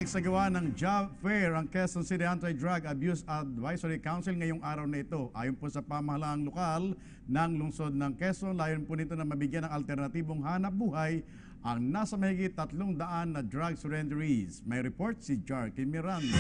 Nagsagawa ng job fair ang Quezon City Anti-Drug Abuse Advisory Council ngayong araw na ito. Ayon po sa pamahalaang lokal ng lungsod ng Quezon, layon po nito na mabigyan ng alternatibong hanap buhay ang nasa mahigit 300 na drug surrenderies. May report si Jarky Miranda.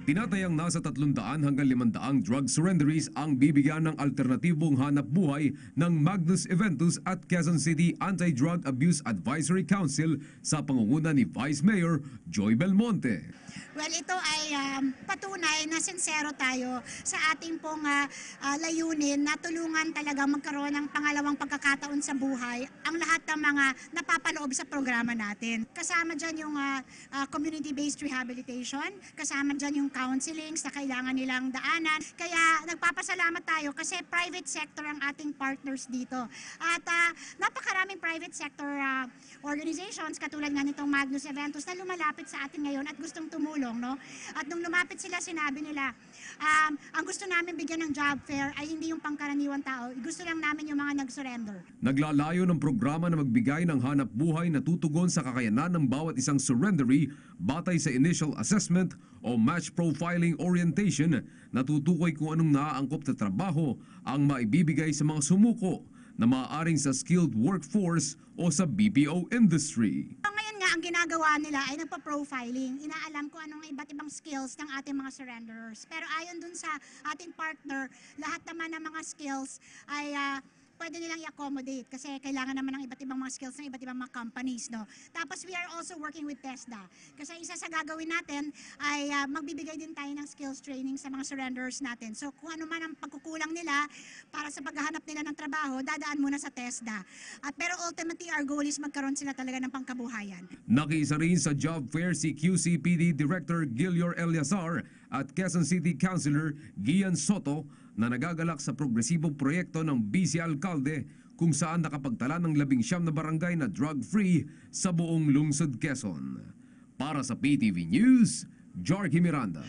Tinatayang nasa 300 hanggang 500 drug surrenderies ang bibigyan ng alternatibong hanap buhay ng Magnus Eventus at Quezon City Anti-Drug Abuse Advisory Council sa pangunguna ni Vice Mayor Joy Belmonte. Well, ito ay patunay na sincero tayo sa ating pong layunin na tulungan talaga magkaroon ng pangalawang pagkakataon sa buhay ang lahat ng mga napapaloob sa programa natin. Kasama dyan yung community-based rehabilitation, kasama dyan yung counseling sa kailangan nilang daanan. Kaya nagpapasalamat tayo kasi private sector ang ating partners dito. At napakaraming private sector organizations katulad nga nitong Magnus Eventus na lumalapit sa atin ngayon at gustong tumulong. No? At nung lumapit sila, sinabi nila, ang gusto namin bigyan ng job fair ay hindi yung pangkaraniwang tao. Gusto lang namin yung mga nag-surrender. Naglalayo ng programa na magbigay ng hanap buhay na tutugon sa kakayanan ng bawat isang surrendery batay sa initial assessment o match profiling orientation na tutukoy kung anong naaangkop na trabaho ang maibibigay sa mga sumuko na maaaring sa skilled workforce o sa BPO industry. Ngayon nga, ang ginagawa nila ay nagpa-profiling. Inaalam ko anong iba't ibang skills ng ating mga surrenderers. Pero ayon dun sa ating partner, lahat naman ng mga skills ay pwede nilang i-accommodate kasi kailangan naman ng iba't ibang mga skills ng iba't ibang mga companies. No? Tapos we are also working with TESDA. Kasi isa sa gagawin natin ay magbibigay din tayo ng skills training sa mga surrenderers natin. So kung ano man ang pagkukulang nila para sa paghahanap nila ng trabaho, dadaan muna sa TESDA. Pero ultimately, our goal is magkaroon sila talaga ng pangkabuhayan. Nakiisa rin sa job fair si QCPD Director Gilior Eliazar at Quezon City Councilor Gian Soto na nagagalak sa progresibong proyekto ng Vice Alcalde kung saan nakapagtala ng 19 na barangay na drug-free sa buong lungsod Quezon. Para sa PTV News, Jarky Miranda.